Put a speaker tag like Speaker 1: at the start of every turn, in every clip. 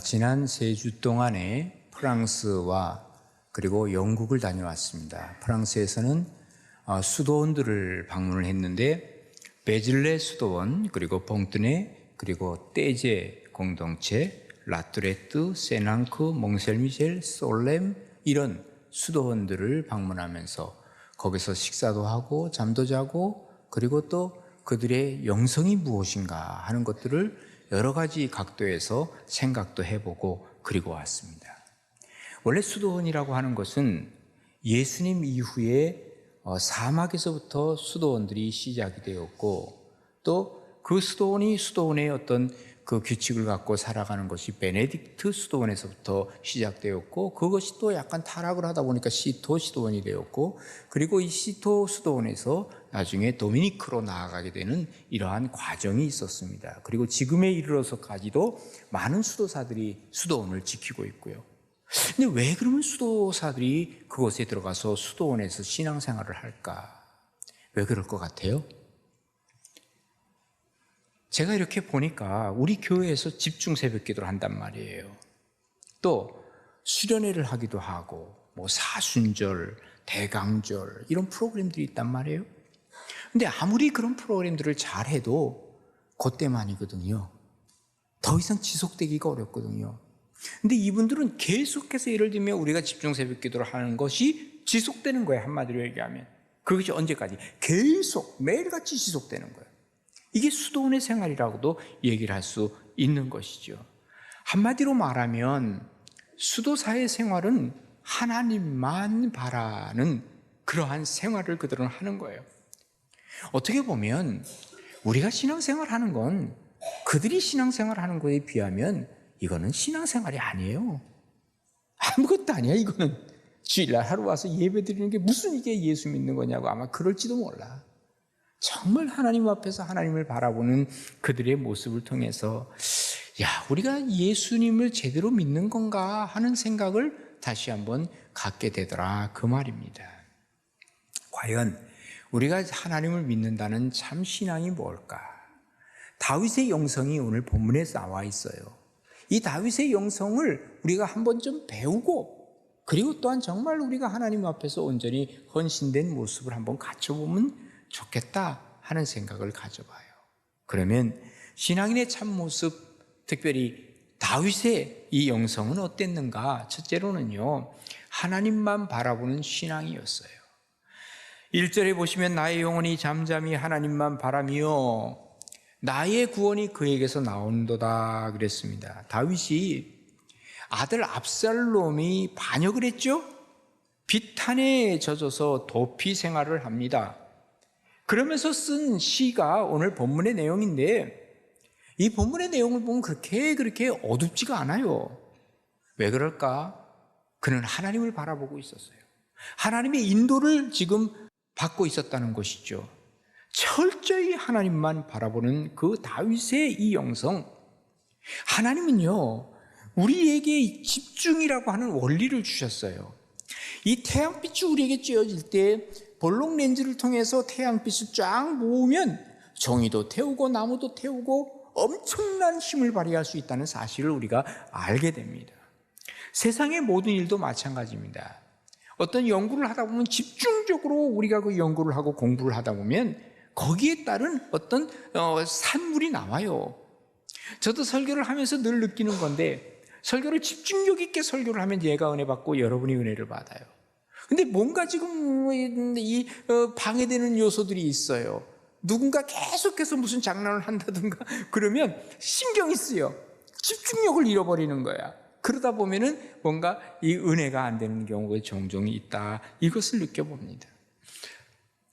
Speaker 1: 지난 3주 동안에 프랑스와 그리고 영국을 다녀왔습니다. 프랑스에서는 수도원들을 방문을 했는데 베즐레 수도원, 그리고 봉뜨네, 그리고 떼제 공동체, 라뚜레트, 세낭크, 몽셀미셸, 솔렘 이런 수도원들을 방문하면서 거기서 식사도 하고 잠도 자고 그리고 또 그들의 영성이 무엇인가 하는 것들을 여러 가지 각도에서 생각도 해보고 그리고 왔습니다. 원래 수도원이라고 하는 것은 예수님 이후에 사막에서부터 수도원들이 시작이 되었고 또 그 수도원의 어떤 그 규칙을 갖고 살아가는 것이 베네딕트 수도원에서부터 시작되었고 그것이 또 약간 타락을 하다 보니까 시토 수도원이 되었고 그리고 이 시토 수도원에서 나중에 도미니크로 나아가게 되는 이러한 과정이 있었습니다. 그리고 지금에 이르러서까지도 많은 수도사들이 수도원을 지키고 있고요. 근데 왜 그러면 수도사들이 그곳에 들어가서 수도원에서 신앙생활을 할까? 왜 그럴 것 같아요? 제가 이렇게 보니까 우리 교회에서 집중 새벽기도를 한단 말이에요. 또 수련회를 하기도 하고 사순절, 대강절 이런 프로그램들이 있단 말이에요. 근데 아무리 그런 프로그램들을 잘해도 그때만이거든요. 더 이상 지속되기가 어렵거든요. 근데 이분들은 계속해서 예를 들면 우리가 집중 새벽기도를 하는 것이 지속되는 거예요. 한마디로 얘기하면. 그것이 언제까지? 계속 매일같이 지속되는 거예요. 이게 수도원의 생활이라고도 얘기를 할 수 있는 것이죠. 한마디로 말하면 수도사의 생활은 하나님만 바라는 그러한 생활을 그들은 하는 거예요. 어떻게 보면 우리가 신앙생활하는 건 그들이 신앙생활하는 것에 비하면 이거는 신앙생활이 아니에요. 아무것도 아니야. 이거는 주일날 하루 와서 예배 드리는 게 무슨 이게 예수 믿는 거냐고 아마 그럴지도 몰라. 정말 하나님 앞에서 하나님을 바라보는 그들의 모습을 통해서 우리가 예수님을 제대로 믿는 건가 하는 생각을 다시 한번 갖게 되더라 그 말입니다. 과연 우리가 하나님을 믿는다는 참 신앙이 뭘까? 다윗의 영성이 오늘 본문에 나와 있어요. 이 다윗의 영성을 우리가 한번 좀 배우고 그리고 또한 정말 우리가 하나님 앞에서 온전히 헌신된 모습을 한번 갖춰보면 좋겠다 하는 생각을 가져봐요. 그러면 신앙인의 참모습, 특별히 다윗의 이 영성은 어땠는가? 첫째로는요, 하나님만 바라보는 신앙이었어요. 1절에 보시면 나의 영혼이 잠잠히 하나님만 바라며 나의 구원이 그에게서 나온도다 그랬습니다. 다윗이 아들 압살롬이 반역을 했죠? 비탄에 젖어서 도피 생활을 합니다. 그러면서 쓴 시가 오늘 본문의 내용인데 이 본문의 내용을 보면 그렇게 어둡지가 않아요. 왜 그럴까? 그는 하나님을 바라보고 있었어요. 하나님의 인도를 지금 받고 있었다는 것이죠. 철저히 하나님만 바라보는 그 다윗의 이 영성. 하나님은요, 우리에게 집중이라고 하는 원리를 주셨어요. 이 태양빛이 우리에게 쬐어질 때 볼록 렌즈를 통해서 태양빛을 쫙 모으면 종이도 태우고 나무도 태우고 엄청난 힘을 발휘할 수 있다는 사실을 우리가 알게 됩니다. 세상의 모든 일도 마찬가지입니다. 어떤 연구를 하다 보면 집중적으로 우리가 그 연구를 하고 공부를 하다 보면 거기에 따른 어떤 산물이 나와요. 저도 설교를 하면서 늘 느끼는 건데 설교를 집중력 있게 설교를 하면 얘가 은혜 받고 여러분이 은혜를 받아요. 근데 뭔가 지금 방해되는 요소들이 있어요. 누군가 계속해서 무슨 장난을 한다든가 그러면 신경이 쓰여. 집중력을 잃어버리는 거야. 그러다 보면은 뭔가 이 은혜가 안 되는 경우가 종종 있다. 이것을 느껴봅니다.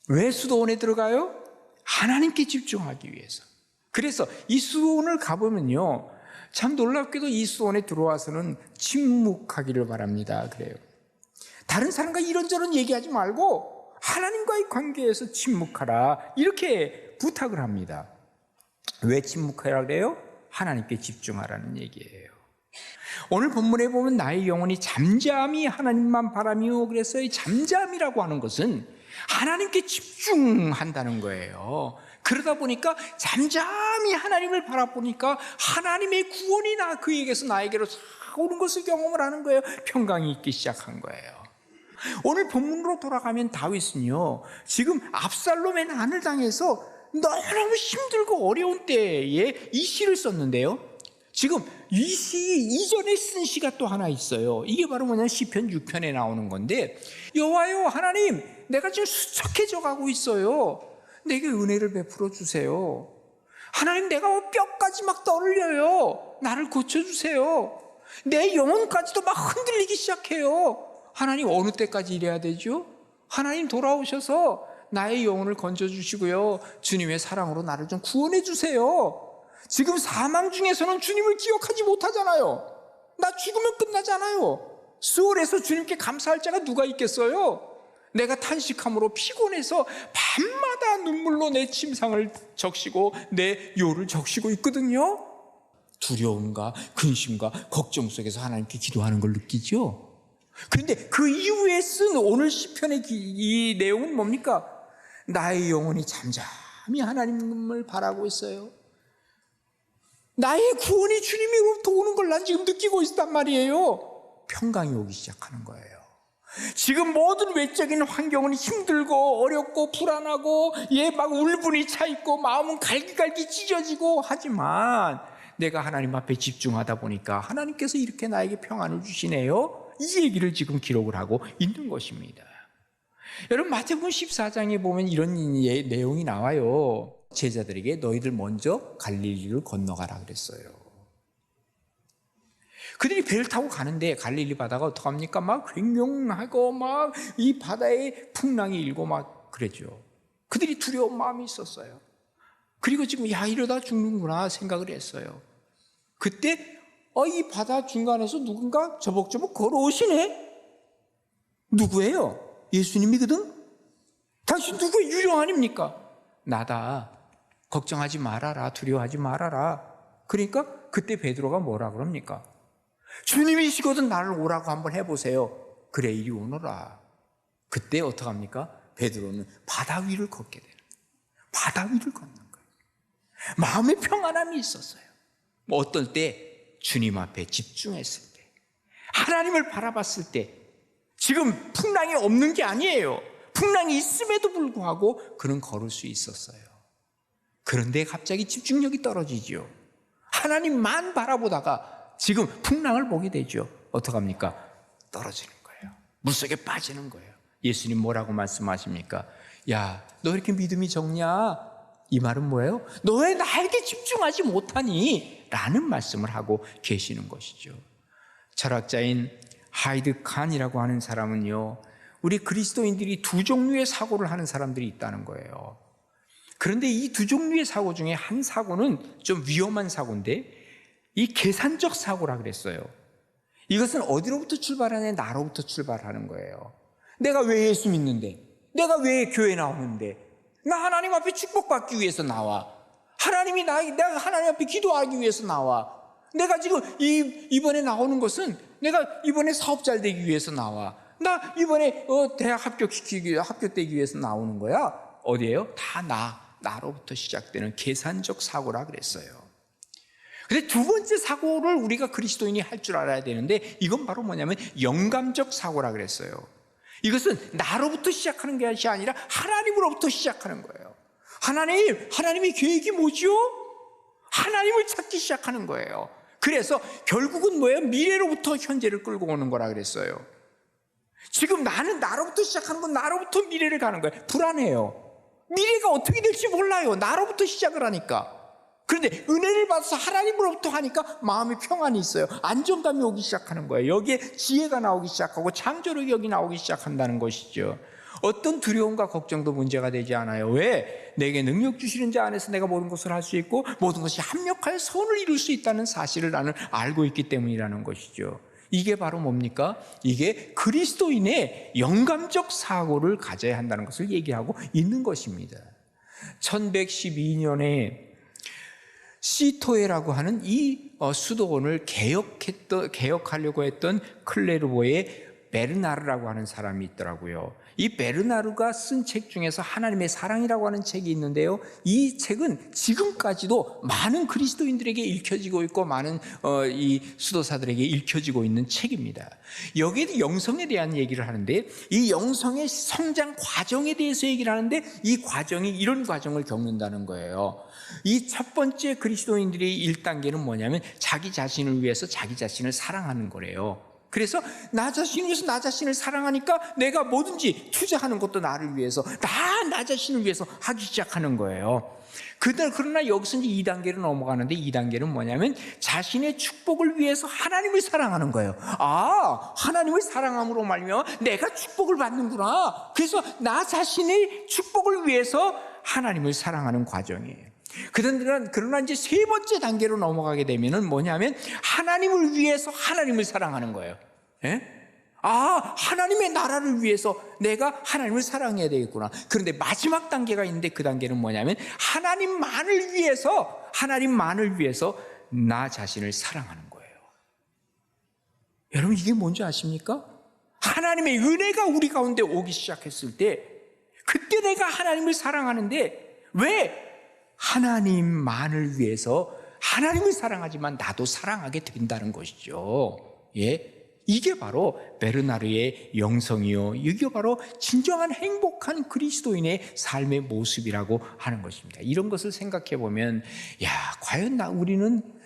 Speaker 1: 왜 수도원에 들어가요? 하나님께 집중하기 위해서. 그래서 이 수도원을 가보면요. 참 놀랍게도 이 수도원에 들어와서는 침묵하기를 바랍니다. 그래요. 다른 사람과 이런저런 얘기하지 말고 하나님과의 관계에서 침묵하라. 이렇게 부탁을 합니다. 왜 침묵하라 그래요? 하나님께 집중하라는 얘기예요. 오늘 본문에 보면 나의 영혼이 잠잠히 하나님만 바라며 그래서 이 잠잠이라고 하는 것은 하나님께 집중한다는 거예요. 그러다 보니까 잠잠히 하나님을 바라보니까 하나님의 구원이 그에게서 나에게로 오는 것을 경험을 하는 거예요. 평강이 있기 시작한 거예요. 오늘 본문으로 돌아가면 다윗은요, 지금 압살롬의 난을 당해서 너무너무 힘들고 어려운 때에 이 시를 썼는데요, 지금 이 시 이전에 쓴 시가 또 하나 있어요. 이게 바로 뭐냐면 시편 6편에 나오는 건데, 여호와여 하나님, 내가 지금 수척해져 가고 있어요. 내게 은혜를 베풀어 주세요. 하나님, 내가 뼈까지 막 떨려요. 나를 고쳐주세요. 내 영혼까지도 막 흔들리기 시작해요. 하나님, 어느 때까지 이래야 되죠? 하나님, 돌아오셔서 나의 영혼을 건져주시고요, 주님의 사랑으로 나를 좀 구원해 주세요. 지금 사망 중에서는 주님을 기억하지 못하잖아요. 나 죽으면 끝나잖아요. 수월에서 주님께 감사할 자가 누가 있겠어요? 내가 탄식함으로 피곤해서 밤마다 눈물로 내 침상을 적시고 내 요를 적시고 있거든요. 두려움과 근심과 걱정 속에서 하나님께 기도하는 걸 느끼죠. 그런데 그 이후에 쓴 오늘 시편의 이 내용은 뭡니까? 나의 영혼이 잠잠히 하나님을 바라고 있어요. 나의 구원이 주님으로부터 오는 걸 난 지금 느끼고 있단 말이에요. 평강이 오기 시작하는 거예요. 지금 모든 외적인 환경은 힘들고 어렵고 불안하고 막 울분이 차 있고 마음은 갈기갈기 찢어지고 하지만 내가 하나님 앞에 집중하다 보니까 하나님께서 이렇게 나에게 평안을 주시네요. 이 얘기를 지금 기록을 하고 있는 것입니다. 여러분, 마태복음 14장에 보면 이런 내용이 나와요. 제자들에게 너희들 먼저 갈릴리를 건너가라 그랬어요. 그들이 배를 타고 가는데 갈릴리 바다가 어떡합니까? 막 횡령하고 막 이 바다에 풍랑이 일고 막 그랬죠. 그들이 두려운 마음이 있었어요. 그리고 지금 이러다 죽는구나 생각을 했어요. 그때 이 바다 중간에서 누군가 저벅저벅 걸어오시네? 누구예요? 예수님이거든? 당신 누구의 유령 아닙니까? 나다. 걱정하지 말아라. 두려워하지 말아라. 그러니까 그때 베드로가 뭐라 그럽니까? 주님이시거든 나를 오라고 한번 해보세요. 그래, 이리 오너라. 그때 어떡합니까? 베드로는 바다 위를 걷게 되는 거예요. 바다 위를 걷는 거예요. 마음의 평안함이 있었어요. 어떨 때? 주님 앞에 집중했을 때, 하나님을 바라봤을 때. 지금 풍랑이 없는 게 아니에요. 풍랑이 있음에도 불구하고 그는 걸을 수 있었어요. 그런데 갑자기 집중력이 떨어지죠. 하나님만 바라보다가 지금 풍랑을 보게 되죠. 어떡합니까? 떨어지는 거예요. 물속에 빠지는 거예요. 예수님 뭐라고 말씀하십니까? 야, 너 이렇게 믿음이 적냐? 이 말은 뭐예요? 너 왜 나에게 집중하지 못하니? 라는 말씀을 하고 계시는 것이죠. 철학자인 하이드 칸이라고 하는 사람은요, 우리 그리스도인들이 두 종류의 사고를 하는 사람들이 있다는 거예요. 그런데 이 두 종류의 사고 중에 한 사고는 좀 위험한 사고인데, 이 계산적 사고라 그랬어요. 이것은 어디로부터 출발하냐? 나로부터 출발하는 거예요. 내가 왜 예수 믿는데? 내가 왜 교회 나오는데? 나 하나님 앞에 축복받기 위해서 나와. 내가 하나님 앞에 기도하기 위해서 나와. 내가 지금 이번에 나오는 것은 내가 이번에 사업 잘 되기 위해서 나와. 나 이번에 대학 합격되기 위해서 나오는 거야. 어디예요? 다 나로부터 시작되는 계산적 사고라 그랬어요. 근데 두 번째 사고를 우리가 그리스도인이 할 줄 알아야 되는데, 이건 바로 뭐냐면 영감적 사고라 그랬어요. 이것은 나로부터 시작하는 것이 아니라 하나님으로부터 시작하는 거예요. 하나님의 계획이 뭐죠? 하나님을 찾기 시작하는 거예요. 그래서 결국은 뭐예요? 미래로부터 현재를 끌고 오는 거라 그랬어요. 지금 나는 나로부터 시작하는 건 나로부터 미래를 가는 거예요. 불안해요. 미래가 어떻게 될지 몰라요. 나로부터 시작을 하니까. 그런데 은혜를 받아서 하나님으로부터 하니까 마음의 평안이 있어요. 안정감이 오기 시작하는 거예요. 여기에 지혜가 나오기 시작하고 창조력이 여기 나오기 시작한다는 것이죠. 어떤 두려움과 걱정도 문제가 되지 않아요. 왜? 내게 능력 주시는 자 안에서 내가 모든 것을 할 수 있고 모든 것이 합력하여 선을 이룰 수 있다는 사실을 나는 알고 있기 때문이라는 것이죠. 이게 바로 뭡니까? 이게 그리스도인의 영감적 사고를 가져야 한다는 것을 얘기하고 있는 것입니다. 1112년에 시토에라고 하는 이 수도원을 개혁하려고 했던 클레르보의 베르나르라고 하는 사람이 있더라고요. 이 베르나르가 쓴 책 중에서 하나님의 사랑이라고 하는 책이 있는데요. 이 책은 지금까지도 많은 그리스도인들에게 읽혀지고 있고 많은 이 수도사들에게 읽혀지고 있는 책입니다. 여기에도 영성에 대한 얘기를 하는데 이 영성의 성장 과정에 대해서 얘기를 하는데 이 과정이 이런 과정을 겪는다는 거예요. 이 첫 번째 그리스도인들의 1단계는 뭐냐면 자기 자신을 위해서 자기 자신을 사랑하는 거래요. 그래서 나 자신을 위해서 나 자신을 사랑하니까 내가 뭐든지 투자하는 것도 나를 위해서 나 자신을 위해서 하기 시작하는 거예요. 그러나 여기서 이제 2단계로 넘어가는데 2단계는 뭐냐면 자신의 축복을 위해서 하나님을 사랑하는 거예요. 하나님을 사랑함으로 말미암아 내가 축복을 받는구나. 그래서 나 자신의 축복을 위해서 하나님을 사랑하는 과정이에요. 그러나 이제 세 번째 단계로 넘어가게 되면은 뭐냐면 하나님을 위해서 하나님을 사랑하는 거예요. 하나님의 나라를 위해서 내가 하나님을 사랑해야 되겠구나. 그런데 마지막 단계가 있는데 그 단계는 뭐냐면 하나님만을 위해서 나 자신을 사랑하는 거예요. 여러분 이게 뭔지 아십니까? 하나님의 은혜가 우리 가운데 오기 시작했을 때 그때 내가 하나님을 사랑하는데 왜? 하나님만을 위해서 하나님을 사랑하지만 나도 사랑하게 된다는 것이죠. 이게 바로 베르나르의 영성이요, 이게 바로 진정한 행복한 그리스도인의 삶의 모습이라고 하는 것입니다. 이런 것을 생각해 보면 과연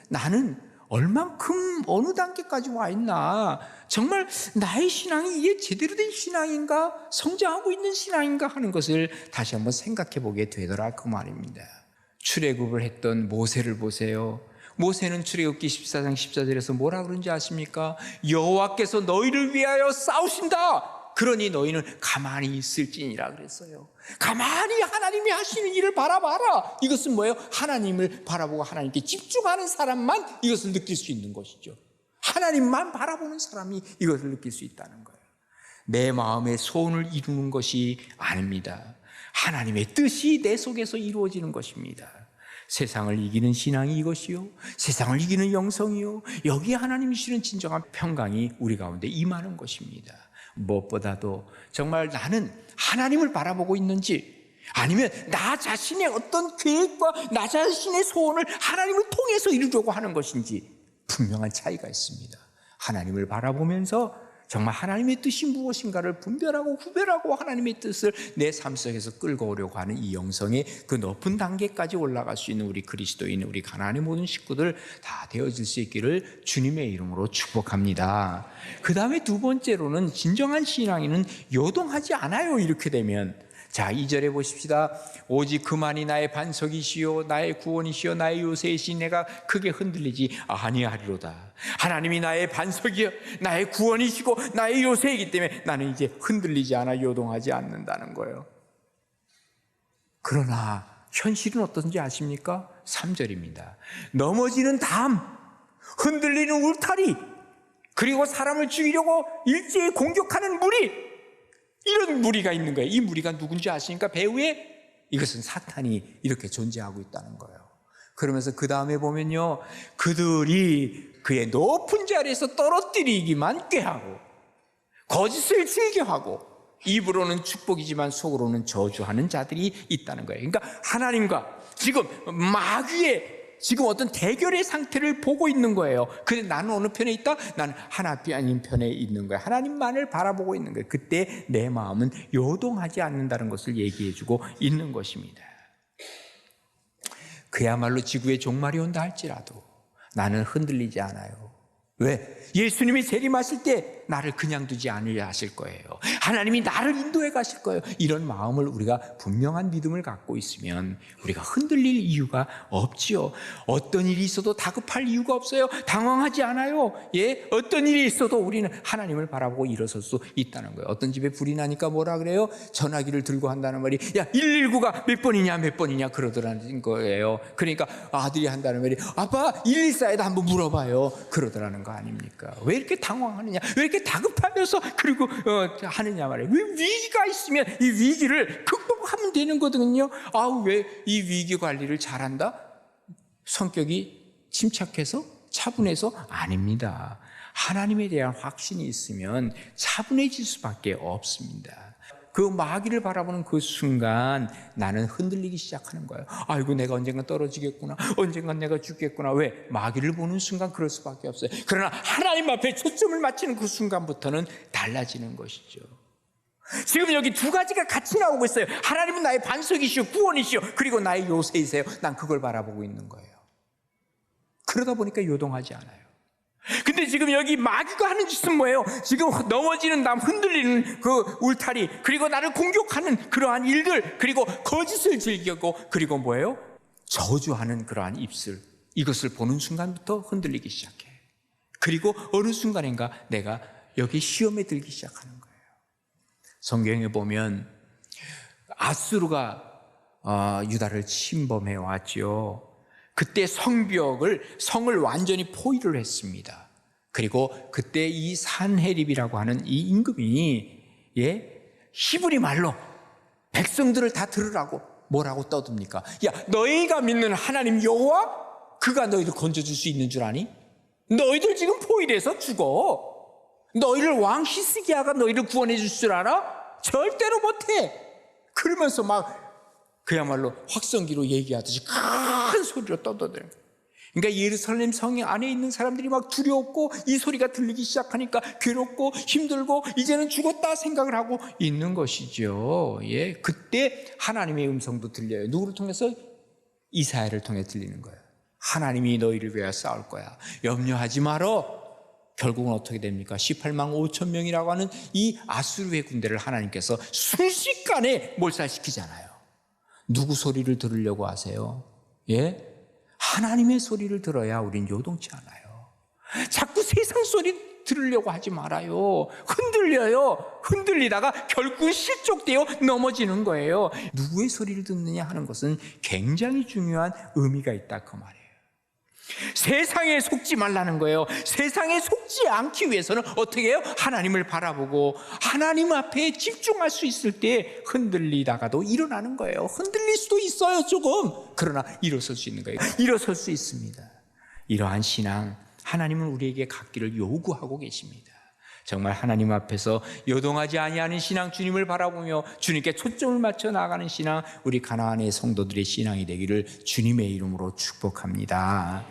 Speaker 1: 나는 얼만큼 어느 단계까지 와 있나, 정말 나의 신앙이 이게 제대로 된 신앙인가, 성장하고 있는 신앙인가 하는 것을 다시 한번 생각해 보게 되더라 그 말입니다. 출애굽을 했던 모세를 보세요. 모세는 출애굽기 14장 14절에서 뭐라 그런지 아십니까? 여호와께서 너희를 위하여 싸우신다. 그러니 너희는 가만히 있을지니라 그랬어요. 가만히 하나님이 하시는 일을 바라봐라. 이것은 뭐예요? 하나님을 바라보고 하나님께 집중하는 사람만 이것을 느낄 수 있는 것이죠. 하나님만 바라보는 사람이 이것을 느낄 수 있다는 거예요. 내 마음의 소원을 이루는 것이 아닙니다. 하나님의 뜻이 내 속에서 이루어지는 것입니다. 세상을 이기는 신앙이 이것이요, 세상을 이기는 영성이요, 여기에 하나님이 주시는 진정한 평강이 우리 가운데 임하는 것입니다. 무엇보다도 정말 나는 하나님을 바라보고 있는지, 아니면 나 자신의 어떤 계획과 나 자신의 소원을 하나님을 통해서 이루려고 하는 것인지 분명한 차이가 있습니다. 하나님을 바라보면서 정말 하나님의 뜻이 무엇인가를 분별하고 구별하고 하나님의 뜻을 내 삶 속에서 끌고 오려고 하는 이 영성의 그 높은 단계까지 올라갈 수 있는 우리 그리스도인, 우리 가나안의 모든 식구들 다 되어질 수 있기를 주님의 이름으로 축복합니다. 그 다음에 두 번째로는 진정한 신앙인은 요동하지 않아요. 이렇게 되면 자, 2절에 보십시다. 오직 그만이 나의 반석이시요 나의 구원이시요 나의 요새이시 내가 크게 흔들리지 아니하리로다. 하나님이 나의 반석이요 나의 구원이시고 나의 요새이기 때문에 나는 이제 흔들리지 않아 요동하지 않는다는 거예요. 그러나 현실은 어떤지 아십니까? 3절입니다. 넘어지는 담, 흔들리는 울타리, 그리고 사람을 죽이려고 일제히 공격하는 무리, 이런 무리가 있는 거예요. 이 무리가 누군지 아십니까? 배후에 이것은 사탄이 이렇게 존재하고 있다는 거예요. 그러면서 그 다음에 보면요, 그들이 그의 높은 자리에서 떨어뜨리기만 꾀하고 거짓을 즐겨하고 입으로는 축복이지만 속으로는 저주하는 자들이 있다는 거예요. 그러니까 하나님과 지금 마귀의 지금 어떤 대결의 상태를 보고 있는 거예요. 근데 나는 어느 편에 있다? 나는 하나님 편에 있는 거예요. 하나님만을 바라보고 있는 거예요. 그때 내 마음은 요동하지 않는다는 것을 얘기해 주고 있는 것입니다. 그야말로 지구의 종말이 온다 할지라도 나는 흔들리지 않아요. 왜? 예수님이 재림하실 때 나를 그냥 두지 않으려 하실 거예요. 하나님이 나를 인도해 가실 거예요. 이런 마음을 우리가 분명한 믿음을 갖고 있으면 우리가 흔들릴 이유가 없지요. 어떤 일이 있어도 다급할 이유가 없어요. 당황하지 않아요. 어떤 일이 있어도 우리는 하나님을 바라보고 일어설 수 있다는 거예요. 어떤 집에 불이 나니까 뭐라 그래요? 전화기를 들고 한다는 말이 119가 몇 번이냐 그러더라는 거예요. 그러니까 아들이 한다는 말이 아빠 114에다 한번 물어봐요. 그러더라는 거 아닙니까? 왜 이렇게 당황하느냐? 왜 이렇게 다급하면서 그리고 하느냐 말이에요. 왜 위기가 있으면 이 위기를 극복하면 되는 거거든요. 왜 이 위기 관리를 잘한다? 성격이 침착해서 차분해서? 아닙니다. 하나님에 대한 확신이 있으면 차분해질 수밖에 없습니다. 그 마귀를 바라보는 그 순간 나는 흔들리기 시작하는 거예요. 아이고, 내가 언젠가 떨어지겠구나, 언젠간 내가 죽겠구나. 왜? 마귀를 보는 순간 그럴 수밖에 없어요. 그러나 하나님 앞에 초점을 맞추는 그 순간부터는 달라지는 것이죠. 지금 여기 두 가지가 같이 나오고 있어요. 하나님은 나의 반석이시오, 구원이시오, 그리고 나의 요새이세요. 난 그걸 바라보고 있는 거예요. 그러다 보니까 요동하지 않아요. 근데 지금 여기 마귀가 하는 짓은 뭐예요? 지금 넘어지는 남, 흔들리는 그 울타리, 그리고 나를 공격하는 그러한 일들, 그리고 거짓을 즐기고, 그리고 뭐예요? 저주하는 그러한 입술, 이것을 보는 순간부터 흔들리기 시작해. 그리고 어느 순간인가 내가 여기 시험에 들기 시작하는 거예요. 성경에 보면 아수르가 유다를 침범해 왔죠. 그때 성을 완전히 포위를 했습니다. 그리고 그때 이 산헤립이라고 하는 이 임금이 히브리 말로 백성들을 다 들으라고 뭐라고 떠듭니까? 야, 너희가 믿는 하나님 여호와, 그가 너희를 건져줄 수 있는 줄 아니? 너희들 지금 포위돼서 죽어. 너희를 왕 히스기야가 너희를 구원해 줄 줄 알아? 절대로 못해. 그러면서 막 그야말로 확성기로 얘기하듯이 큰 소리로 떠들어요. 그러니까 예루살렘 성 안에 있는 사람들이 막 두려웠고, 이 소리가 들리기 시작하니까 괴롭고 힘들고 이제는 죽었다 생각을 하고 있는 것이죠. 그때 하나님의 음성도 들려요. 누구를 통해서? 이사야를 통해 들리는 거예요. 하나님이 너희를 위하여 싸울 거야. 염려하지 말어. 결국은 어떻게 됩니까? 18만 5천 명이라고 하는 이 아수르의 군대를 하나님께서 순식간에 몰살시키잖아요. 누구 소리를 들으려고 하세요? 하나님의 소리를 들어야 우린 요동치 않아요. 자꾸 세상 소리 들으려고 하지 말아요. 흔들려요. 흔들리다가 결국 실족되어 넘어지는 거예요. 누구의 소리를 듣느냐 하는 것은 굉장히 중요한 의미가 있다, 그 말이에요. 세상에 속지 말라는 거예요. 세상에 속지 않기 위해서는 어떻게 해요? 하나님을 바라보고 하나님 앞에 집중할 수 있을 때 흔들리다가도 일어나는 거예요. 흔들릴 수도 있어요, 조금. 그러나 일어설 수 있는 거예요. 일어설 수 있습니다. 이러한 신앙, 하나님은 우리에게 갖기를 요구하고 계십니다. 정말 하나님 앞에서 요동하지 아니하는 신앙, 주님을 바라보며 주님께 초점을 맞춰 나가는 신앙, 우리 가나안의 성도들의 신앙이 되기를 주님의 이름으로 축복합니다.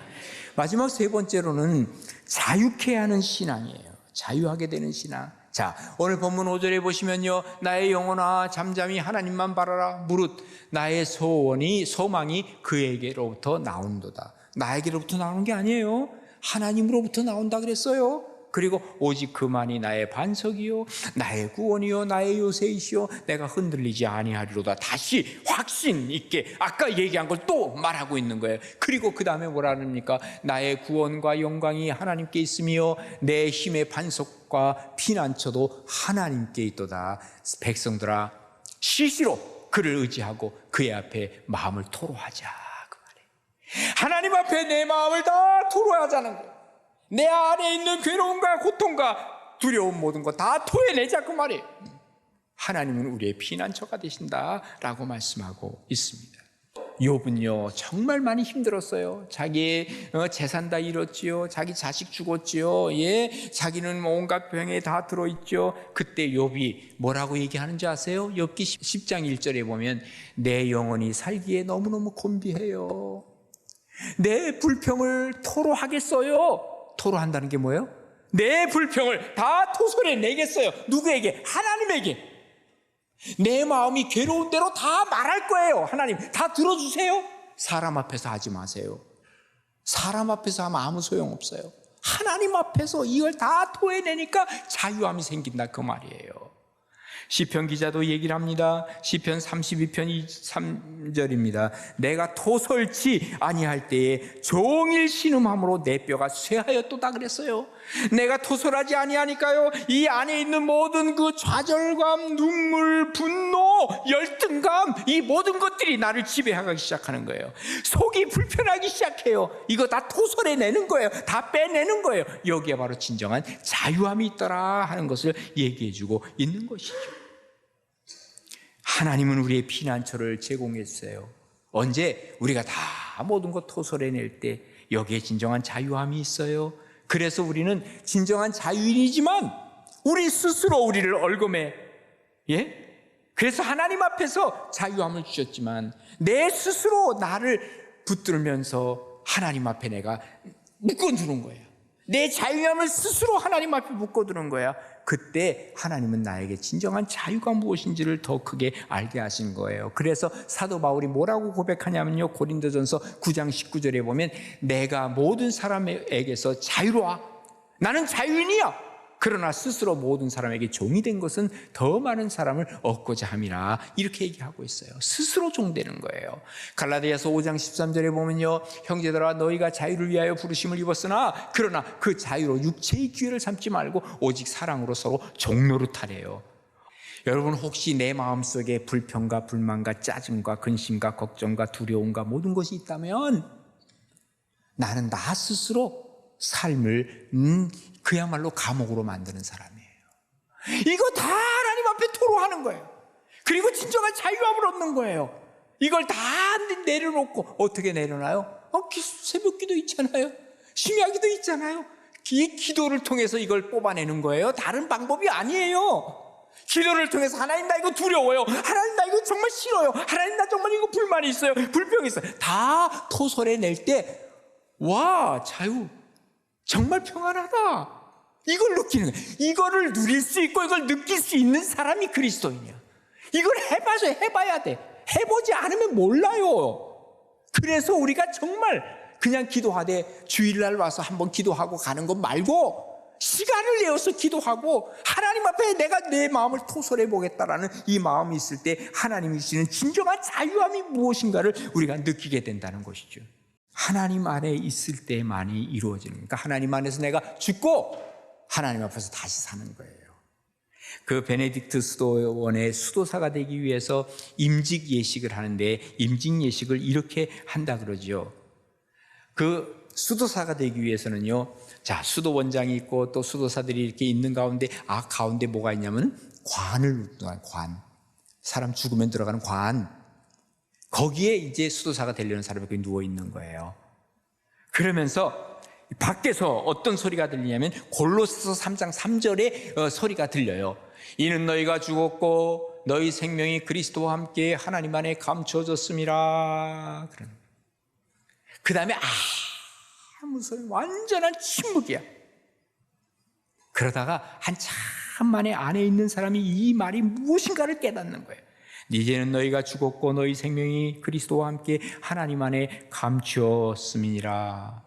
Speaker 1: 마지막 세 번째로는 자유케 하는 신앙이에요. 자유하게 되는 신앙. 자, 오늘 본문 5절에 보시면요, 나의 영혼아 잠잠히 하나님만 바라라. 무릇 나의 소망이 그에게로부터 나온도다. 나에게로부터 나오는 게 아니에요. 하나님으로부터 나온다 그랬어요. 그리고 오직 그만이 나의 반석이요 나의 구원이요 나의 요새이시요 내가 흔들리지 아니하리로다. 다시 확신 있게 아까 얘기한 걸 또 말하고 있는 거예요. 그리고 그 다음에 뭐라 합니까? 나의 구원과 영광이 하나님께 있으며 내 힘의 반석과 피난처도 하나님께 있도다. 백성들아, 시시로 그를 의지하고 그의 앞에 마음을 토로하자, 그 말이에요. 하나님 앞에 내 마음을 다 토로하자는 거예요. 내 안에 있는 괴로움과 고통과 두려움 모든 거 다 토해내자, 그 말이에요. 하나님은 우리의 피난처가 되신다라고 말씀하고 있습니다. 욥은요 정말 많이 힘들었어요. 자기의 재산 다 잃었지요. 자기 자식 죽었지요. 자기는 온갖 병에 다 들어있죠. 그때 욥이 뭐라고 얘기하는지 아세요? 욥기 10장 1절에 보면 내 영혼이 살기에 너무너무 곤비해요. 내 불평을 토로하겠어요. 토로한다는 게 뭐예요? 내 불평을 다 토설해 내겠어요. 누구에게? 하나님에게. 내 마음이 괴로운 대로 다 말할 거예요. 하나님 다 들어주세요. 사람 앞에서 하지 마세요. 사람 앞에서 하면 아무 소용없어요. 하나님 앞에서 이걸 다 토해내니까 자유함이 생긴다, 그 말이에요. 시편 기자도 얘기를 합니다. 시편 32편 3절입니다. 내가 토설치 아니할 때에 종일 신음함으로 내 뼈가 쇠하였도다 그랬어요. 내가 토설하지 아니하니까요, 이 안에 있는 모든 그 좌절감, 눈물, 분노, 열등감, 이 모든 것들이 나를 지배하기 시작하는 거예요. 속이 불편하기 시작해요. 이거 다 토설해내는 거예요. 다 빼내는 거예요. 여기에 바로 진정한 자유함이 있더라 하는 것을 얘기해주고 있는 것이죠. 하나님은 우리의 피난처를 제공했어요. 언제? 우리가 다 모든 것 토설해낼 때 여기에 진정한 자유함이 있어요. 그래서 우리는 진정한 자유인이지만 우리 스스로 우리를 얼검에, 그래서 하나님 앞에서 자유함을 주셨지만 내 스스로 나를 붙들면서 하나님 앞에 내가 묶어두는 거예요. 내 자유함을 스스로 하나님 앞에 묶어두는 거야. 그때 하나님은 나에게 진정한 자유가 무엇인지를 더 크게 알게 하신 거예요. 그래서 사도 바울이 뭐라고 고백하냐면요, 고린도전서 9장 19절에 보면 내가 모든 사람에게서 자유로워, 나는 자유인이야. 그러나 스스로 모든 사람에게 종이 된 것은 더 많은 사람을 얻고자 함이라, 이렇게 얘기하고 있어요. 스스로 종되는 거예요. 갈라디아서 5장 13절에 보면요, 형제들아 너희가 자유를 위하여 부르심을 입었으나 그러나 그 자유로 육체의 기회를 삼지 말고 오직 사랑으로 서로 종노릇하래요. 여러분, 혹시 내 마음속에 불평과 불만과 짜증과 근심과 걱정과 두려움과 모든 것이 있다면 나는 나 스스로 삶을 그야말로 감옥으로 만드는 사람이에요. 이거 다 하나님 앞에 토로하는 거예요. 그리고 진정한 자유함을 얻는 거예요. 이걸 다 내려놓고 어떻게 내려놔요? 새벽 기도 있잖아요. 심야기도 있잖아요. 이 기도를 통해서 이걸 뽑아내는 거예요. 다른 방법이 아니에요. 기도를 통해서 하나님 나 이거 두려워요, 하나님 나 이거 정말 싫어요, 하나님 나 정말 이거 불만이 있어요, 불평이 있어요, 다 토설해낼 때 와, 자유, 정말 평안하다, 이걸 느끼는 거예요. 이거를 누릴 수 있고 이걸 느낄 수 있는 사람이 그리스도인이야. 이걸 해봐야 돼. 해보지 않으면 몰라요. 그래서 우리가 정말 그냥 기도하되 주일날 와서 한번 기도하고 가는 것 말고 시간을 내어서 기도하고 하나님 앞에 내가 내 마음을 토설해 보겠다라는 이 마음이 있을 때 하나님이 주시는 진정한 자유함이 무엇인가를 우리가 느끼게 된다는 것이죠. 하나님 안에 있을 때만이 이루어지는, 그러니까 하나님 안에서 내가 죽고 하나님 앞에서 다시 사는 거예요. 그 베네딕트 수도원의 수도사가 되기 위해서 임직 예식을 하는데 임직 예식을 이렇게 한다 그러죠. 그 수도사가 되기 위해서는요, 자, 수도원장이 있고 또 수도사들이 이렇게 있는 가운데, 가운데 뭐가 있냐면 관을 둔, 관, 사람 죽으면 들어가는 관, 거기에 이제 수도사가 되려는 사람이 거기 누워 있는 거예요. 그러면서 밖에서 어떤 소리가 들리냐면 골로새서 3장 3절에 소리가 들려요. 이는 너희가 죽었고 너희 생명이 그리스도와 함께 하나님 안에 감춰졌음이라. 그 다음에 아무 소리, 완전한 침묵이야. 그러다가 한참 만에 안에 있는 사람이 이 말이 무엇인가를 깨닫는 거예요. 이제는 너희가 죽었고 너희 생명이 그리스도와 함께 하나님 안에 감추었음이니라.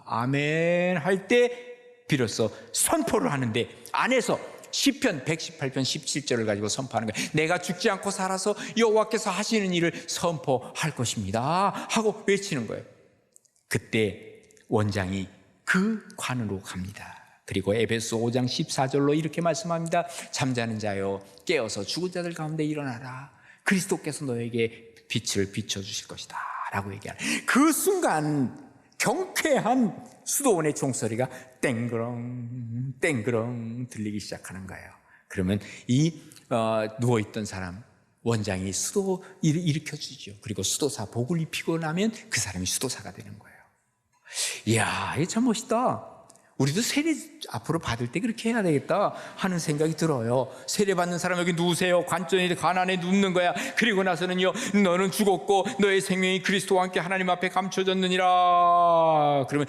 Speaker 1: 아멘 할 때 비로소 선포를 하는데, 안에서 시편 118편 17절을 가지고 선포하는 거예요. 내가 죽지 않고 살아서 여호와께서 하시는 일을 선포할 것입니다 하고 외치는 거예요. 그때 원장이 그 관으로 갑니다. 그리고 에베소 5장 14절로 이렇게 말씀합니다. 잠자는 자여 깨어서 죽은 자들 가운데 일어나라. 그리스도께서 너에게 빛을 비춰주실 것이다 라고 얘기하는, 그 순간 경쾌한 수도원의 종소리가 땡그렁 땡그렁 들리기 시작하는 거예요. 그러면 이 누워있던 사람 원장이 수도 일으켜주죠. 그리고 수도사 복을 입히고 나면 그 사람이 수도사가 되는 거예요. 이야, 이게 참 멋있다. 우리도 세례 앞으로 받을 때 그렇게 해야 되겠다 하는 생각이 들어요. 세례 받는 사람 여기 누우세요. 관 안에 눕는 거야. 그리고 나서는요, 너는 죽었고 너의 생명이 그리스도와 함께 하나님 앞에 감춰졌느니라. 그러면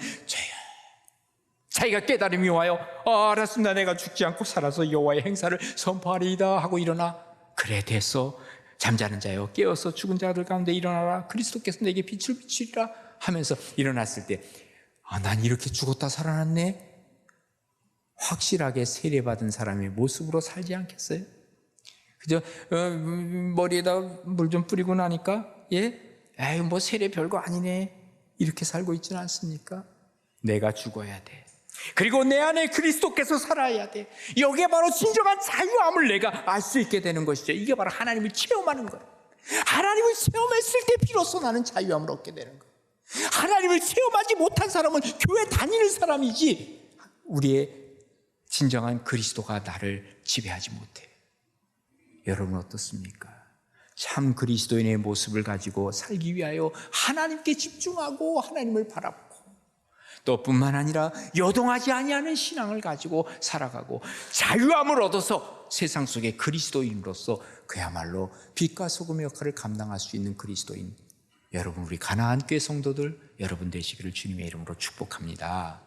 Speaker 1: 자기가 깨달음이 와요. 알았습니다. 내가 죽지 않고 살아서 여호와의 행사를 선포하리이다 하고 일어나. 그래, 됐어. 잠자는 자여 깨어서 죽은 자들 가운데 일어나라. 그리스도께서 내게 빛을 비추리라 하면서 일어났을 때, 난 이렇게 죽었다 살아났네. 확실하게 세례받은 사람의 모습으로 살지 않겠어요? 그죠? 머리에다 물 좀 뿌리고 나니까, 에이, 뭐 세례 별거 아니네, 이렇게 살고 있지는 않습니까? 내가 죽어야 돼. 그리고 내 안에 그리스도께서 살아야 돼. 이게 바로 진정한 자유함을 내가 알 수 있게 되는 것이죠. 이게 바로 하나님을 체험하는 거예요. 하나님을 체험했을 때 비로소 나는 자유함을 얻게 되는 거예요. 하나님을 체험하지 못한 사람은 교회 다니는 사람이지, 우리의 진정한 그리스도가 나를 지배하지 못해. 여러분 어떻습니까? 참 그리스도인의 모습을 가지고 살기 위하여 하나님께 집중하고 하나님을 바라보고 또 뿐만 아니라 요동하지 아니하는 신앙을 가지고 살아가고 자유함을 얻어서 세상 속의 그리스도인으로서 그야말로 빛과 소금의 역할을 감당할 수 있는 그리스도인, 여러분, 우리 가나안 교회 성도들 여러분 되시기를 주님의 이름으로 축복합니다.